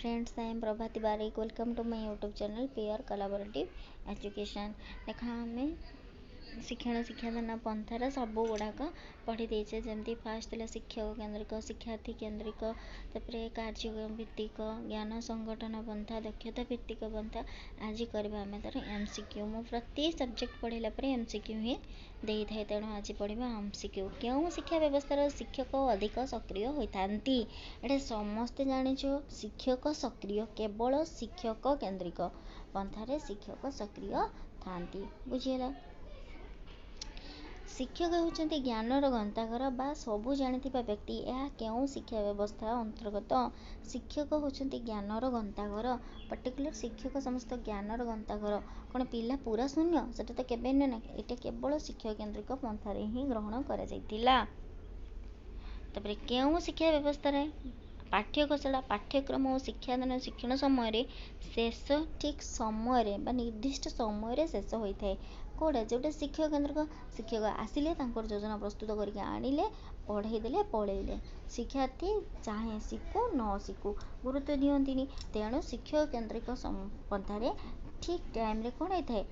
friends, I am Prabhati Barik. Welcome to my YouTube channel Peer Collaborative Education. देखा हमें शिक्षण शिक्षादान पंथार सब गुड़ाक पढ़ी देचे जमती फास्ट थे शिक्षक केन्द्रिक शिक्षार्थी केन्द्रिक कार्यक्रम भित्तिक ज्ञान संगठन पंथा दक्षता भित्तिक पंथा आज करवा आम तार MCQ मु प्रति सब्जेक्ट पढ़ेला MCQ ही दे थाए तेणु आज पढ़ा MCQ क्यों शिक्षा व्यवस्था शिक्षक अधिक सक्रिय होता एटे समस्ते जानिछु शिक्षक सक्रिय केवल शिक्षक केन्द्रिक पंथारे शिक्षक सक्रिय थांती बुझीला शिक्षक होउछन्ति ज्ञानर गंताघर बा सबू जानिथिबा व्यक्ति यह क्यों शिक्षा व्यवस्था अंतर्गत शिक्षक होउछन्ति ज्ञानर गंताघर पर्टिकुलर शिक्षक समस्त ज्ञानर गंताघर कौन पिला पूरा शून्य सेटा तो केबे न एटा केवल शिक्षक केन्द्रिक पंथारे ही ग्रहण करा जायतिला तबरे क्यों शिक्षा व्यवस्था रे पाठ्यघोषणा पाठ्यक्रम और शिक्षादान शिक्षण समय शेष ठीक समय निर्दिष्ट समय शेष होता है कौटा जो शिक्षक केन्द्रिक शिक्षक आसिले योजना प्रस्तुत करके आनिले पढ़ईदे पलैले शिक्षार्थी चाहे शिखु न शिखु गुरुत्व दियंतिनी तेणु शिक्षक केन्द्रिक पंथारे ठीक टाइम रे कौन होता है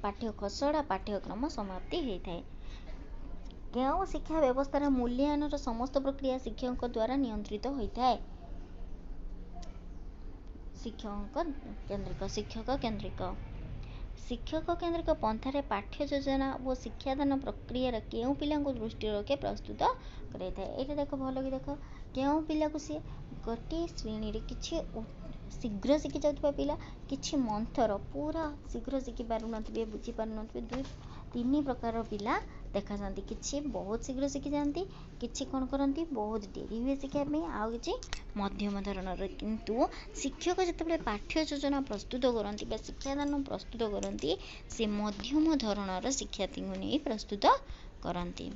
पाठ्यघोषणा पाठ्यक्रम समाप्ति होता है क्यों शिक्षा व्यवस्था मूल्यांकन समस्त प्रक्रिया शिक्षक द्वारा नियंत्रित होता है शिक्षक केन्द्रिक पंथारे पाठ्य योजना और शिक्षादान प्रक्रिया क्यों पिला दृष्टि रखे प्रस्तुत कर देख भल कि देख क्यों पिला को सी गोटे श्रेणी किसी शीघ्र शिखी जाता पिला किसी मंथर पूरा शीघ्र शिखी पार नुवे बुझी पार नुवे दुई तीन प्रकार पिला देखा जाती किसी बहुत शीघ्र शिखी जाती किसी कौन करती बहुत डेरी हुए शिखापी आउ कि मध्यम धरणर किंतु शिक्षक जिते पाठ्य योजना प्रस्तुत करती शिक्षादान प्रस्तुत करती से मध्यम धरणर शिक्षार्थी को नहीं प्रस्तुत करती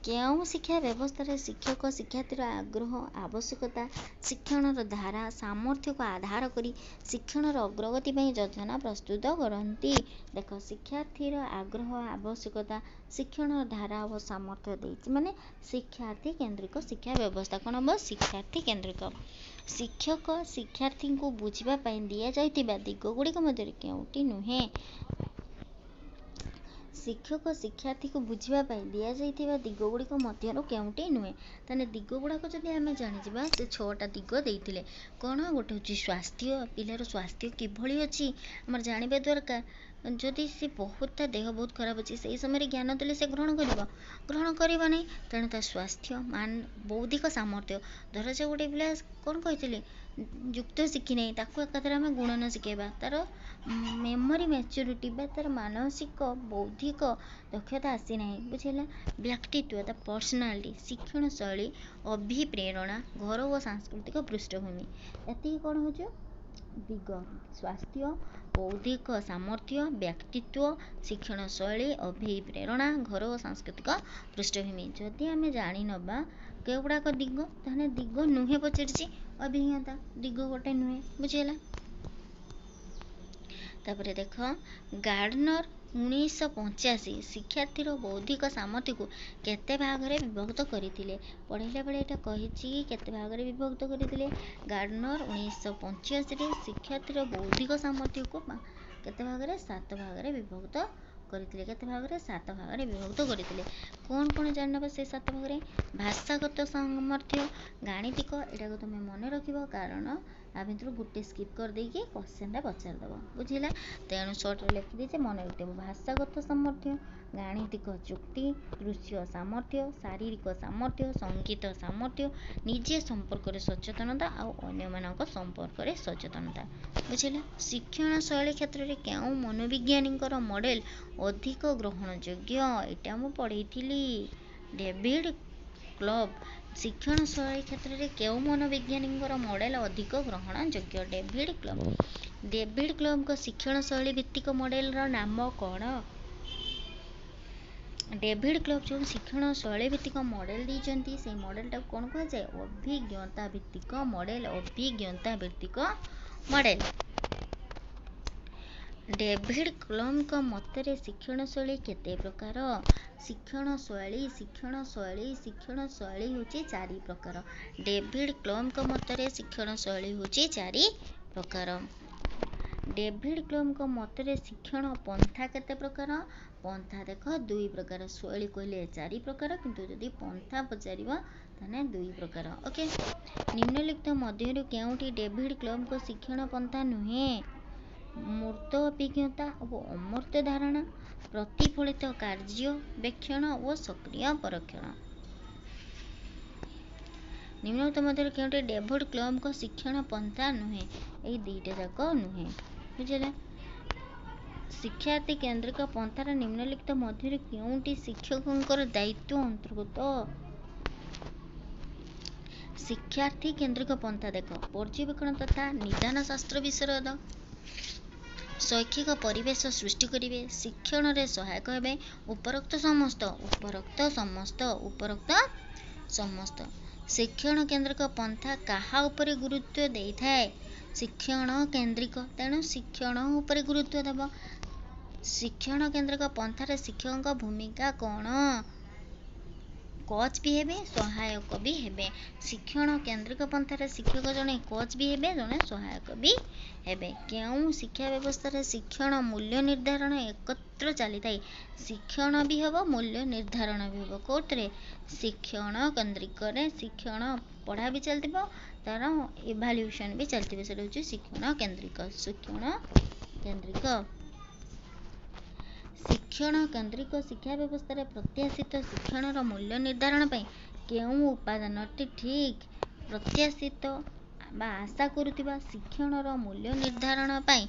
क्यों शिक्षा व्यवस्था शिक्षक शिक्षार्थी आग्रह आवश्यकता शिक्षण धारा सामर्थ्य को आधार करी शिक्षण अग्रगति योजना प्रस्तुत करती देख शिक्षार्थी आग्रह आवश्यकता शिक्षण धारा और सामर्थ्य देती माने शिक्षार्थी केन्द्रिक शिक्षा व्यवस्था कौन हम शिक्षार्थी केन्द्रिक शिक्षक शिक्षार्थी को बुझापी दि जाइतिबा दिग गुड़िक मध्य केउटी नुहे शिक्षक शिक्षार्थी को बुझापी दि जाइतिबा दिग गुड़िक मध्य केउटी नुहे ताने दिग गुड़ाक जदि आम जानिबा से 6टा दिग देइतिले कौन गोटे हूँ स्वास्थ्य पिलार स्वास्थ्य किभली अच्छी आम जानवा दरकार जदि सी बहुत देह बहुत खराब अच्छी से समय ज्ञान देले से ग्रहण करवा नहीं तेणु ता स्वास्थ्य मान बौद्धिक सामर्थ्य धर से गोटे पिला कौन कही युक्त शिखी नहीं एकाथर आम गुणन शिखेबा तार मेमोरी मैच्योरिटी तार मानसिक बौद्धिक दक्षता आसी ना बुझेगा व्यक्तित्व ता पर्सनालिटी शिक्षण शैली अभिप्रेरणा घर और सांस्कृतिक पृष्ठभूमि एति कौन हो दिग स्वास्थ्य बौद्धिक सामर्थ्य व्यक्तित्व शिक्षण शैली अभिप्रेरणा घर और सांस्कृतिक पृष्ठभूमि जदि आम जानी नबा केगुड़ाक दिग ताहले दिग नुहे पचारि अभिज्ञता दिग गोटे नुहे बुझेगा तापर देख गार्डनर 1985 शिक्षार्थी बौद्धिक सामर्थ्य को केते भाग में विभक्त करते पढ़ेला बेले यहाँ कही केते भाग में विभक्त करते गार्डनर 1985 शिक्षार्थी बौद्धिक सामर्थ्य को केते भाग में 7 भाग में विभक्त करते केते भाग में 7 भाग में विभक्त करते कौन कौन जानना से 7 भाग में भाषागत सामर्थ्य गाणितिक यहाँ तुम मन रख कारण आ भितर गोटे स्किप कर देकी क्वेश्चन पचारदेव बुझेगा तेणु सर्ट लिखी देचे मन रखिदेव भाषागत सामर्थ्य गाणितिक चुक्ति दृश्य सामर्थ्य शारीरिक सामर्थ्य संगीत सामर्थ्य निजे संपर्क सचेतनता आउ अन्य संपर्क सचेतनता बुझेगा शिक्षण शैली क्षेत्र में क्यों मनोविज्ञानी मॉडल अधिक ग्रहण योग्य यहाँ मुझे पढ़ी डेविड क्लब शिक्षण शैली क्षेत्र में क्यों मनोविज्ञानी मॉडल अधिक ग्रहण योग्य डेविड क्लब का शिक्षण शैली भित्तिक मॉडल नाम कौन डेविड क्लब जो शिक्षण शैली भित्तिक मॉडल देइचंती से मॉडल टा कौन कह जाए अभिज्ञता भित्तिक मॉडल अभिज्ञता भित्तिक मॉडल डेविड क्लब का मतरे शिक्षण शैली केते प्रकार ଶିକ୍ଷଣ ଶୈଳୀ ହେଉଛି 4 ପ୍ରକାର। ଡେଭିଡ୍ କ୍ଲୋମ୍ଙ୍କ ମତରେ ଶିକ୍ଷଣ ଶୈଳୀ ହେଉଛି 4 ପ୍ରକାର। ଡେଭିଡ୍ କ୍ଲୋମ୍ଙ୍କ ମତରେ ଶିକ୍ଷଣ ପନ୍ଥା କେତେ ପ୍ରକାର? ପନ୍ଥା ଦେଖ 2 ପ୍ରକାର। ଶୈଳୀ କହିଲେ 4 ପ୍ରକାର, କିନ୍ତୁ ଯଦି ପନ୍ଥା ପଚାରିବ ତାହେଲେ 2 ପ୍ରକାର। ଓକେ, ନିମ୍ନଲିଖିତ ମଧ୍ୟରୁ କେଉଁଟି ଡେଭିଡ୍ କ୍ଲୋମ୍ଙ୍କ ଶିକ୍ଷଣ ପନ୍ଥା ନୁହେଁ? ମୂର୍ତ୍ତ ଅଭିଜ୍ଞତା ଓ ଅମୂର୍ତ୍ତ ଧାରଣା, ପ୍ରତିଫଳିତ କାର୍ଯ୍ୟବେକ୍ଷଣ ଓ ସକ୍ରିୟ ପରୀକ୍ଷଣ। ନିମ୍ନଲିଖିତ ମଧ୍ୟରୁ କେଉଁଟି ଡେଭିଡ୍ କ୍ଲୋମ୍ଙ୍କ ଶିକ୍ଷଣ ପନ୍ଥା ନୁହେଁ? ଏଇ 2ଟା ଯାକ ନୁହେଁ। ବୁଝିଲେ? ଶିକ୍ଷାର୍ଥୀ କେନ୍ଦ୍ରିକ ପନ୍ଥାର ନିମ୍ନଲିଖିତ ମଧ୍ୟରୁ କେଉଁଟି ଶିକ୍ଷକଙ୍କର ଦାୟିତ୍ୱ ଅନ୍ତର୍ଗତ? ଶିକ୍ଷାର୍ଥୀ କେନ୍ଦ୍ରିକ ପନ୍ଥା ଦେଖ, ପର୍ଯ୍ୟବେକ୍ଷଣ ତଥା ନିଦାନ ଶାସ୍ତ୍ର ବିଶାରଦ, ଶୈକ୍ଷିକ ପରିବେଶ ସୃଷ୍ଟି କରିବେ, ଶିକ୍ଷଣରେ ସହାୟକ ହେବେ, ଉପରୋକ୍ତ ସମସ୍ତ। ଶିକ୍ଷଣ କେନ୍ଦ୍ରିକ ପନ୍ଥା କାହା ଉପରେ ଗୁରୁତ୍ୱ ଦେଇଥାଏ? ଶିକ୍ଷଣ କେନ୍ଦ୍ରିକ, ତେଣୁ ଶିକ୍ଷଣ ଉପରେ ଗୁରୁତ୍ୱ ଦେବ। ଶିକ୍ଷଣ କେନ୍ଦ୍ରିକ ପନ୍ଥାରେ ଶିକ୍ଷକଙ୍କ ଭୂମିକା କ'ଣ? କୋଚ୍ ବି ହେବେ, ସହାୟକ ବି ହେବେ। ଶିକ୍ଷଣ କେନ୍ଦ୍ରିକ ପନ୍ଥାରେ ଶିକ୍ଷକ ଜଣେ କୋଚ୍ ବି ହେବେ, ଜଣେ ସହାୟକ ବି ହେବେ। କେଉଁ ଶିକ୍ଷା ବ୍ୟବସ୍ଥାରେ ଶିକ୍ଷଣ ମୂଲ୍ୟ ନିର୍ଦ୍ଧାରଣ ଏକତ୍ର ଚାଲିଥାଏ? ଶିକ୍ଷଣ ବି ହେବ, ମୂଲ୍ୟ ନିର୍ଦ୍ଧାରଣ ବି ହେବ। କୋଉଥିରେ? ଶିକ୍ଷଣ କେନ୍ଦ୍ରିକରେ ଶିକ୍ଷଣ ପଢ଼ା ବି ଚାଲିଥିବ, ତାର ଇଭାଲ୍ୟୁଏସନ୍ ବି ଚାଲିଥିବ। ସେଟା ହେଉଛି ଶିକ୍ଷଣ କେନ୍ଦ୍ରିକ। ଶିକ୍ଷଣ କେନ୍ଦ୍ରିକ ଶିକ୍ଷା ବ୍ୟବସ୍ଥାରେ ପ୍ରତ୍ୟାଶିତ ଶିକ୍ଷଣର ମୂଲ୍ୟ ନିର୍ଦ୍ଧାରଣ ପାଇଁ କେଉଁ ଉପାଦାନଟି ଠିକ୍? ପ୍ରତ୍ୟାଶିତ ବା ଆଶା କରୁଥିବା ଶିକ୍ଷଣର ମୂଲ୍ୟ ନିର୍ଦ୍ଧାରଣ ପାଇଁ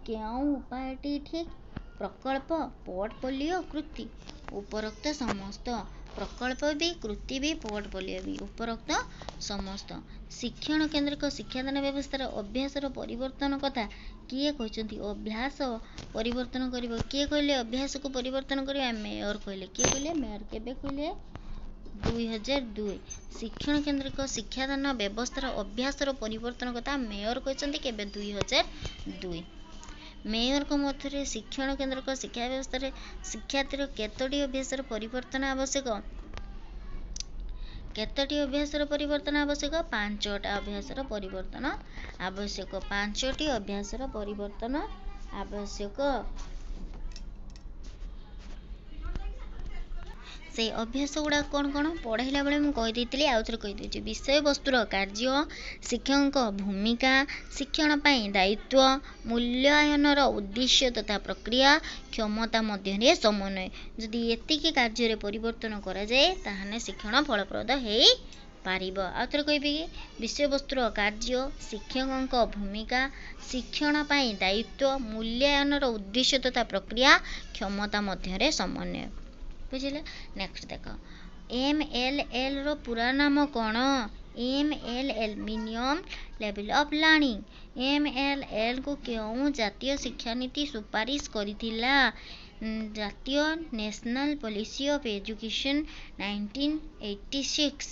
କେଉଁ ଉପାୟଟି ଠିକ୍? ପ୍ରକଳ୍ପ, ପୋର୍ଟଫୋଲିଓ, କୃତି। ଉପରୋକ୍ତ ସମସ୍ତ। ପ୍ରକଳ୍ପ ବି, କୃତି ବି, ପୋର୍ଟଫୋଲିଓ ବି, ଉପରୋକ୍ତ ସମସ୍ତ। ଶିକ୍ଷଣ କେନ୍ଦ୍ରିକ ଶିକ୍ଷାଦାନ ବ୍ୟବସ୍ଥାରେ ଅଭ୍ୟାସର ପରିବର୍ତ୍ତନ କଥା କିଏ କହିଛନ୍ତି? ଅଭ୍ୟାସ ପରିବର୍ତ୍ତନ କରିବ। କିଏ କହିଲେ ଅଭ୍ୟାସକୁ ପରିବର୍ତ୍ତନ କରିବା? ମେୟର କହିଲେ। କିଏ କହିଲେ? ମେୟର। କେବେ କହିଲେ? 2002। ଶିକ୍ଷଣ କେନ୍ଦ୍ରିକ ଶିକ୍ଷାଦାନ ବ୍ୟବସ୍ଥାର ଅଭ୍ୟାସର ପରିବର୍ତ୍ତନ କଥା ମେୟର କହିଛନ୍ତି। କେବେ? 2002। ମେୟରଙ୍କ ମତରେ ଶିକ୍ଷଣ କେନ୍ଦ୍ରିକ ଶିକ୍ଷା ବ୍ୟବସ୍ଥାରେ ଶିକ୍ଷାର୍ଥୀର କେତୋଟି ଅଭ୍ୟାସର ପରିବର୍ତ୍ତନ ଆବଶ୍ୟକ? କେତୋଟି ଅଭ୍ୟାସର ପରିବର୍ତ୍ତନ ଆବଶ୍ୟକ? 5ଟା ଅଭ୍ୟାସର ପରିବର୍ତ୍ତନ ଆବଶ୍ୟକ। 5ଟି ଅଭ୍ୟାସର ପରିବର୍ତ୍ତନ ଆବଶ୍ୟକ। ସେଇ ଅଭ୍ୟାସ ଗୁଡ଼ାକ କ'ଣ କ'ଣ? ପଢ଼େଇଲା ବେଳେ ମୁଁ କହିଦେଇଥିଲି, ଆଉଥରେ କହିଦେଉଛି। ବିଷୟବସ୍ତୁର କାର୍ଯ୍ୟ, ଶିକ୍ଷକଙ୍କ ଭୂମିକା, ଶିକ୍ଷଣ ପାଇଁ ଦାୟିତ୍ୱ, ମୂଲ୍ୟାୟନର ଉଦ୍ଦେଶ୍ୟ ତଥା ପ୍ରକ୍ରିୟା, କ୍ଷମତା ମଧ୍ୟରେ ସମନ୍ୱୟ। ଯଦି ଏତିକି କାର୍ଯ୍ୟରେ ପରିବର୍ତ୍ତନ କରାଯାଏ ତାହେଲେ ଶିକ୍ଷଣ ଫଳପ୍ରଦ ହେଇପାରିବ। ଆଉଥରେ କହିବି କି? ବିଷୟବସ୍ତୁର କାର୍ଯ୍ୟ, ଶିକ୍ଷକଙ୍କ ଭୂମିକା, ଶିକ୍ଷଣ ପାଇଁ ଦାୟିତ୍ୱ, ମୂଲ୍ୟାୟନର ଉଦ୍ଦେଶ୍ୟ ତଥା ପ୍ରକ୍ରିୟା, କ୍ଷମତା ମଧ୍ୟରେ ସମନ୍ୱୟ। ବୁଝିଲେ? ନେକ୍ସଟ ଦେଖ, MLL ର ପୁରା ନାମ କ'ଣ? MLL minimum level of learning. MLL କୁ କେଉଁ ଜାତୀୟ ଶିକ୍ଷାନୀତି ସୁପାରିଶ କରିଥିଲା? ଜାତୀୟ national policy of education 1986।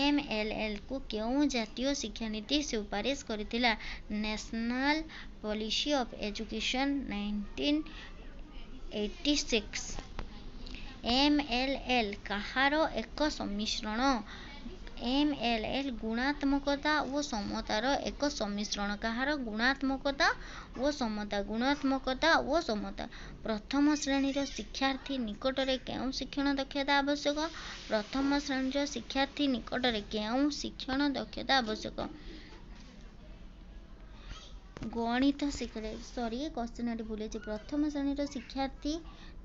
MLL କୁ କେଉଁ ଜାତୀୟ ଶିକ୍ଷାନୀତି ସୁପାରିଶ କରିଥିଲା? National policy of education 1986। MLL କାହାର ଏକ ସମ୍ମିଶ୍ରଣ? MLL ଗୁଣାତ୍ମକତା ଓ ସମତାର ଏକ ସମ୍ମିଶ୍ରଣ। କାହାର? ଗୁଣାତ୍ମକତା ଓ ସମତା। ଗୁଣାତ୍ମକତା ଓ ସମତା। ପ୍ରଥମ ଶ୍ରେଣୀର ଶିକ୍ଷାର୍ଥୀ ନିକଟରେ କେଉଁ ଶିକ୍ଷଣ ଦକ୍ଷତା ଆବଶ୍ୟକ? ପ୍ରଥମ ଶ୍ରେଣୀର ଶିକ୍ଷାର୍ଥୀ ନିକଟରେ କେଉଁ ଶିକ୍ଷଣ ଦକ୍ଷତା ଆବଶ୍ୟକ? ଗଣିତ ଶିଖିଲେ। କ୍ୱେଶ୍ଚନ ଏଠି ଭୁଲ ଅଛି। ପ୍ରଥମ ଶ୍ରେଣୀର ଶିକ୍ଷାର୍ଥୀ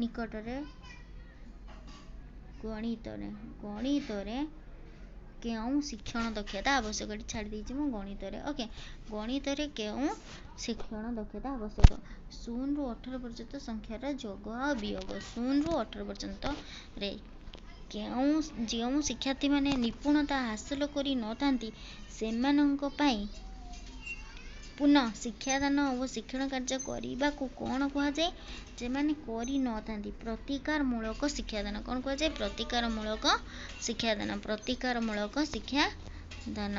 ନିକଟରେ ଗଣିତରେ କେଉଁ ଶିକ୍ଷଣ ଦକ୍ଷତା ଆବଶ୍ୟକ? ଏଠି ଛାଡ଼ି ଦେଇଛି ମୁଁ ଗଣିତରେ। ଓକେ, ଗଣିତରେ କେଉଁ ଶିକ୍ଷଣ ଦକ୍ଷତା ଆବଶ୍ୟକ? 0ରୁ 18 ପର୍ଯ୍ୟନ୍ତ ସଂଖ୍ୟାର ଯୋଗ ଆଉ ବିୟୋଗ। 0ରୁ 18 ପର୍ଯ୍ୟନ୍ତରେ ଯେଉଁ ଶିକ୍ଷାର୍ଥୀମାନେ ନିପୁଣତା ହାସଲ କରି ନଥାନ୍ତି ସେମାନଙ୍କ ପାଇଁ ପୁନଃ ଶିକ୍ଷାଦାନ ଓ ଶିକ୍ଷଣ କାର୍ଯ୍ୟ କରିବାକୁ କ'ଣ କୁହାଯାଏ? ଯେମାନେ କରିନଥାନ୍ତି ପ୍ରତିକାରମୂଳକ ଶିକ୍ଷାଦାନ। କ'ଣ କୁହାଯାଏ? ପ୍ରତିକାରମୂଳକ ଶିକ୍ଷାଦାନ। ପ୍ରତିକାରମୂଳକ ଶିକ୍ଷାଦାନ।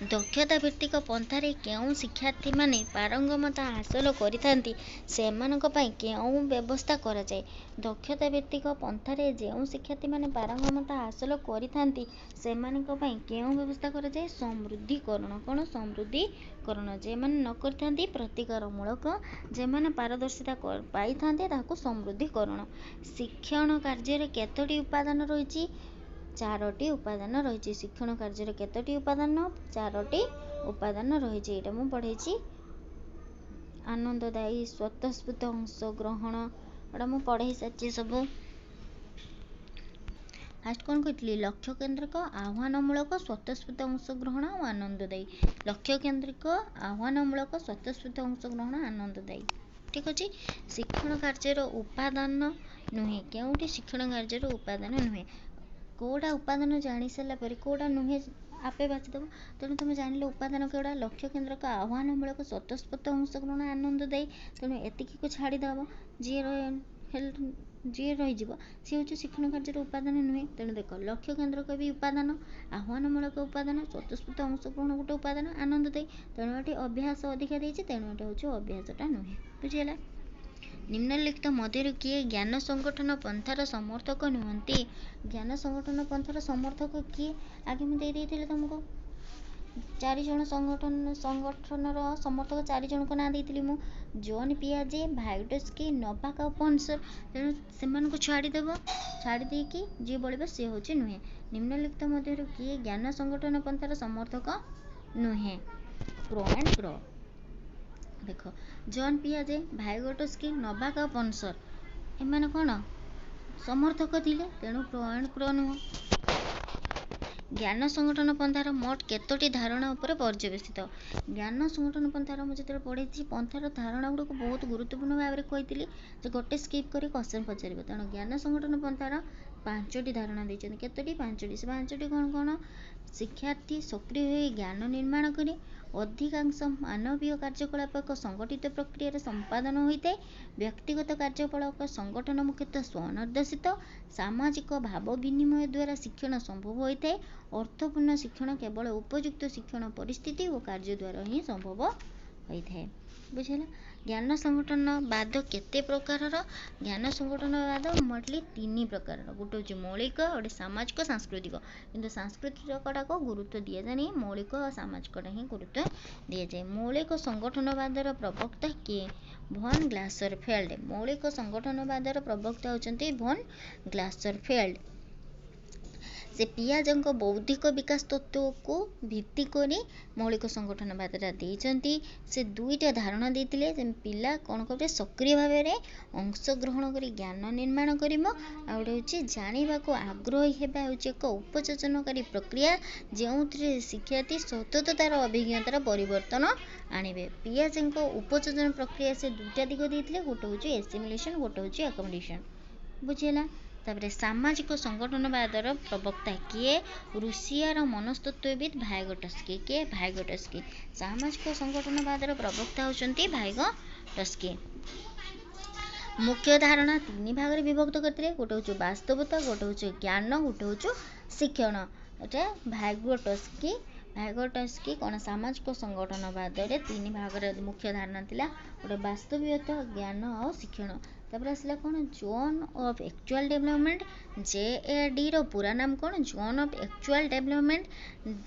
ଦକ୍ଷତା ଭିତ୍ତିକ ପନ୍ଥାରେ କେଉଁ ଶିକ୍ଷାର୍ଥୀମାନେ ପାରଙ୍ଗମତା ହାସଲ କରିଥାନ୍ତି ସେମାନଙ୍କ ପାଇଁ କେଉଁ ବ୍ୟବସ୍ଥା କରାଯାଏ? ଦକ୍ଷତା ଭିତ୍ତିକ ପନ୍ଥାରେ ଯେଉଁ ଶିକ୍ଷାର୍ଥୀମାନେ ପାରଙ୍ଗମତା ହାସଲ କରିଥାନ୍ତି ସେମାନଙ୍କ ପାଇଁ କେଉଁ ବ୍ୟବସ୍ଥା କରାଯାଏ? ସମୃଦ୍ଧିକରଣ। କ'ଣ? ସମୃଦ୍ଧିକରଣ। ଯେଉଁମାନେ ନ କରିଥାନ୍ତି ପ୍ରତିକାରମୂଳକ, ଯେଉଁମାନେ ପାରଦର୍ଶିତା ପାଇଥାନ୍ତି ତାହାକୁ ସମୃଦ୍ଧିକରଣ। ଶିକ୍ଷଣ କାର୍ଯ୍ୟରେ କେତୋଟି ଉପାଦାନ ରହିଛି? 4ଟି ଉପାଦାନ ରହିଛି। ଶିକ୍ଷଣ କାର୍ଯ୍ୟରେ କେତୋଟି ଉପାଦାନ? 4ଟି ଉପାଦାନ ରହିଛି। ଏଇଟା ମୁଁ ପଢ଼େଇଛି। ଆନନ୍ଦଦାୟୀ, ସ୍ୱତଃସ୍ଫୂର୍ତ୍ତ ଅଂଶଗ୍ରହଣ, ଏଇଟା ମୁଁ ପଢ଼େଇ ସାରିଛି ସବୁ। ଫାଷ୍ଟ କ'ଣ କହିଥିଲି? ଲକ୍ଷ୍ୟ କେନ୍ଦ୍ରିକ, ଆହ୍ୱାନମୂଳକ, ସ୍ୱତଃସ୍ଫୂର୍ତ୍ତ ଅଂଶଗ୍ରହଣ ଆଉ ଆନନ୍ଦଦାୟୀ। ଲକ୍ଷ୍ୟ କେନ୍ଦ୍ରିକ, ଆହ୍ୱାନମୂଳକ, ସ୍ୱତଃସ୍ଫୂର୍ତ୍ତ ଅଂଶଗ୍ରହଣ, ଆନନ୍ଦଦାୟୀ। ଠିକ୍ ଅଛି। ଶିକ୍ଷଣ କାର୍ଯ୍ୟର ଉପାଦାନ ନୁହେଁ। କେଉଁଠି ଶିକ୍ଷଣ କାର୍ଯ୍ୟର ଉପାଦାନ ନୁହେଁ? କେଉଁଟା ଉପାଦାନ ଜାଣି ସାରିଲା ପରେ କେଉଁଟା ନୁହେଁ ଆପେ ବାଛିଦେବ। ତେଣୁ ତୁମେ ଜାଣିଲ ଉପାଦାନ କେଉଁଟା? ଲକ୍ଷ୍ୟ କେନ୍ଦ୍ରିକ, ଆହ୍ୱାନମୂଳକ, ସ୍ୱତଃସ୍ଫୂର୍ତ୍ତ ଅଂଶଗ୍ରହଣ, ଆନନ୍ଦଦାୟୀ। ତେଣୁ ଏତିକିକୁ ଛାଡ଼ିଦେବ। ଯିଏ ରହିଯିବ ସିଏ ହେଉଛି ଶିକ୍ଷଣ କାର୍ଯ୍ୟର ଉପାଦାନ ନୁହେଁ। ତେଣୁ ଦେଖ, ଲକ୍ଷ୍ୟ କେନ୍ଦ୍ରିକ ବି ଉପାଦାନ, ଆହ୍ୱାନମୂଳକ ଉପାଦାନ, ସ୍ୱତଃସ୍ଫୂର୍ତ୍ତ ଅଂଶଗ୍ରହଣ ଗୋଟେ ଉପାଦାନ, ଆନନ୍ଦଦାୟୀ। ତେଣୁ ଏଠି ଅଭ୍ୟାସ ଅଧିକା ଦେଇଛି, ତେଣୁ ଏଠି ହେଉଛି ଅଭ୍ୟାସଟା ନୁହେଁ। ବୁଝିହେଲା? ନିମ୍ନଲିଖିତ ମଧ୍ୟରୁ କିଏ ଜ୍ଞାନ ସଂଗଠନ ପନ୍ଥାର ସମର୍ଥକ ନୁହନ୍ତି? ଜ୍ଞାନ ସଂଗଠନ ପନ୍ଥାର ସମର୍ଥକ କିଏ? ଆଗେ ମୁଁ ଦେଇଥିଲି ତୁମକୁ 4 ଜଣ ସଂଗଠନର ସମର୍ଥକ 4 ଜଣଙ୍କ ନାଁ ଦେଇଥିଲି ମୁଁ। ଜୋନ୍ ପିଆଜେ, ଭାଇଗୋଟ୍ସ୍କି, ନୋଭାକ୍ ଆଉ ପନ୍ସର। ତେଣୁ ସେମାନଙ୍କୁ ଛାଡ଼ିଦେବ। ଛାଡ଼ି ଦେଇକି ଯିଏ ବଳିବ ସିଏ ହେଉଛି ନୁହେଁ। ନିମ୍ନଲିଖିତ ମଧ୍ୟରୁ କିଏ ଜ୍ଞାନ ସଂଗଠନ ପନ୍ଥାର ସମର୍ଥକ ନୁହେଁ? Pro and pro. ଦେଖ, ଜୋନ୍ ପିଆଜେ, ଭାଇଗୋଟ୍ସ୍କି, ନୋଭାକ୍ ଆଉ ପନ୍ସର ଏମାନେ କ'ଣ ସମର୍ଥକ ଥିଲେ? ତେଣୁ ପ୍ରୋ ଆଣ୍ଡ ପ୍ରୋ ନୁହଁ। ଜ୍ଞାନ ସଂଗଠନ ପନ୍ଥାର ମୋଟ କେତୋଟି ଧାରଣା ଉପରେ ପର୍ଯ୍ୟବେସିତ? ଜ୍ଞାନ ସଂଗଠନ ପନ୍ଥାର ମୁଁ ଯେତେବେଳେ ପଢ଼େଇଛି ପନ୍ଥାର ଧାରଣା ଗୁଡ଼ିକୁ ବହୁତ ଗୁରୁତ୍ୱପୂର୍ଣ୍ଣ ଭାବରେ କହିଥିଲି ଯେ ଗୋଟେ ସ୍କିପ୍ କରି କ୍ୱେଶ୍ଚନ୍ ପଚାରିବ। ତେଣୁ ଜ୍ଞାନ ସଂଗଠନ ପନ୍ଥାର 5ଟି ଧାରଣା ଦେଇଛନ୍ତି। କେତୋଟି? 5ଟି। ସେ 5ଟି କ'ଣ କ'ଣ? ଶିକ୍ଷାର୍ଥୀ ସକ୍ରିୟ ହୋଇ ଜ୍ଞାନ ନିର୍ମାଣ କରି ଅଧିକାଂଶ ମାନବୀୟ କାର୍ଯ୍ୟକଳାପ ଏକ ସଂଗଠିତ ପ୍ରକ୍ରିୟାରେ ସମ୍ପାଦନ ହୋଇଥାଏ। ବ୍ୟକ୍ତିଗତ କାର୍ଯ୍ୟକଳାପ ସଂଗଠନ ମୁଖ୍ୟତଃ ସ୍ୱନିର୍ଦ୍ଦେଶିତ। ସାମାଜିକ ଭାବ ବିନିମୟ ଦ୍ୱାରା ଶିକ୍ଷଣ ସମ୍ଭବ ହୋଇଥାଏ। ଅର୍ଥପୂର୍ଣ୍ଣ ଶିକ୍ଷଣ କେବଳ ଉପଯୁକ୍ତ ଶିକ୍ଷଣ ପରିସ୍ଥିତି ଓ କାର୍ଯ୍ୟ ଦ୍ୱାରା ହିଁ ସମ୍ଭବ ହୋଇଥାଏ। ବୁଝିହେଲା? ଜ୍ଞାନ ସଂଗଠନବାଦ କେତେ ପ୍ରକାରର? ଜ୍ଞାନ ସଂଗଠନବାଦ ମୋଟଲି 3 ପ୍ରକାରର। ଗୋଟେ ହେଉଛି ମୌଳିକ, ଗୋଟେ ସାମାଜିକ, ସାଂସ୍କୃତିକ। କିନ୍ତୁ ସାଂସ୍କୃତିକଟାକୁ ଗୁରୁତ୍ୱ ଦିଆଯାଏନି, ମୌଳିକ ଓ ସାମାଜିକଟା ହିଁ ଗୁରୁତ୍ୱ ଦିଆଯାଏ। ମୌଳିକ ସଂଗଠନବାଦର ପ୍ରବକ୍ତା କିଏ? ଭନ୍ ଗ୍ଲାସରଫେଲ୍ଡ। ମୌଳିକ ସଂଗଠନବାଦର ପ୍ରବକ୍ତା ହେଉଛନ୍ତି ଭନ୍ ଗ୍ଲାସରଫେଲ୍ଡ। ସେ ପିଆଜେଙ୍କ ବୌଦ୍ଧିକ ବିକାଶ ତତ୍ତ୍ୱକୁ ଭିତ୍ତି କରି ମୌଳିକ ସଂଗଠନବାଦଟା ଦେଇଛନ୍ତି। ସେ 2ଟା ଧାରଣା ଦେଇଥିଲେ ଯେ ପିଲା କ'ଣ କରିବେ? ସକ୍ରିୟ ଭାବରେ ଅଂଶଗ୍ରହଣ କରି ଜ୍ଞାନ ନିର୍ମାଣ କରିବ। ଆଉ ଗୋଟେ ହେଉଛି ଜାଣିବାକୁ ଆଗ୍ରହୀ ହେବା ହେଉଛି ଏକ ଉପଯୋଜନକାରୀ ପ୍ରକ୍ରିୟା ଯେଉଁଥିରେ ଶିକ୍ଷାର୍ଥୀ ସତତତାର ଅଭିଜ୍ଞତାର ପରିବର୍ତ୍ତନ ଆଣିବେ। ପିଆଜେଙ୍କ ଉପଯୋଜନ ପ୍ରକ୍ରିୟା ସେ 2ଟା ଦିଗ ଦେଇଥିଲେ। ଗୋଟେ ହେଉଛି ଏସିମିଲେସନ୍, ଗୋଟେ ହେଉଛି ଆକୋମୋଡେସନ୍। ବୁଝିହେଲା? ତାପରେ ସାମାଜିକ ସଂଗଠନବାଦର ପ୍ରବକ୍ତା କିଏ? ରୁଷିଆର ମନସ୍ତତ୍ତ୍ୱବିତ୍ ଭାଇଗୋଟ୍ସ୍କି। କିଏ? ଭାଇଗୋଟ୍ସ୍କି। ସାମାଜିକ ସଂଗଠନବାଦର ପ୍ରବକ୍ତା ହେଉଛନ୍ତି ଭାଇଗୋଟ୍ସ୍କି। ମୁଖ୍ୟ ଧାରଣା 3 ଭାଗରେ ବିଭକ୍ତ କରିଥିଲେ। ଗୋଟେ ହେଉଛି ବାସ୍ତବତା, ଗୋଟେ ହେଉଛି ଜ୍ଞାନ, ଗୋଟେ ହେଉଛି ଶିକ୍ଷଣ। ଏଇଟା ଭାଇଗୋଟ୍ସ୍କି କ'ଣ ସାମାଜିକ ସଂଗଠନବାଦରେ 3 ଭାଗରେ ମୁଖ୍ୟ ଧାରଣା ଥିଲା। ଗୋଟେ ବାସ୍ତବିକତା, ଜ୍ଞାନ ଆଉ ଶିକ୍ଷଣ। ତାପରେ ଆସିଲା କ'ଣ? Zone of actual development. JADର ପୁରା ନାମ କ'ଣ? Zone of actual development.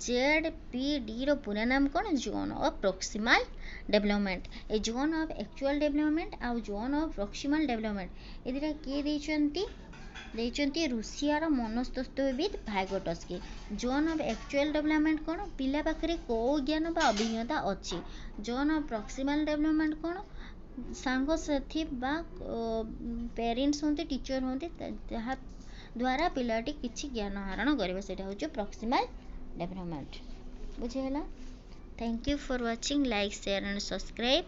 ZPDର ପୁରା ନାମ କ'ଣ? Zone of proximal development. ଏ ଜୋନ୍ ଅଫ୍ ଆକ୍ଚୁଆଲ୍ ଡେଭଲପମେଣ୍ଟ ଆଉ ଜୋନ୍ ଅଫ୍ ପ୍ରକ୍ସିମାଲ୍ ଡେଭଲପମେଣ୍ଟ ଏ ଦୁଇଟା କିଏ ଦେଇଛନ୍ତି? ରୁଷିଆର ମନସ୍ତତ୍ତ୍ୱବିତ୍ Vygotsky. Zone of actual development କ'ଣ? ପିଲା ପାଖରେ କୋଉ ଜ୍ଞାନ ବା ଅଭିଜ୍ଞତା ଅଛି। ଜୋନ୍ ଅଫ୍ ପ୍ରକ୍ସିମାଲ୍ ଡେଭଲପମେଣ୍ଟ କ'ଣ? ସାଙ୍ଗସାଥି ବା ପ୍ୟାରେଣ୍ଟସ୍ ହୁଅନ୍ତି, ଟିଚର ହୁଅନ୍ତି, ଯାହା ଦ୍ୱାରା ପିଲାଟି କିଛି ଜ୍ଞାନ ଆହରଣ କରିବ, ସେଇଟା ହେଉଛି ପ୍ରକ୍ସିମାଲ୍ ଡେଭଲପମେଣ୍ଟ। ବୁଝିହେଲା? Thank you for watching. Like, share and subscribe.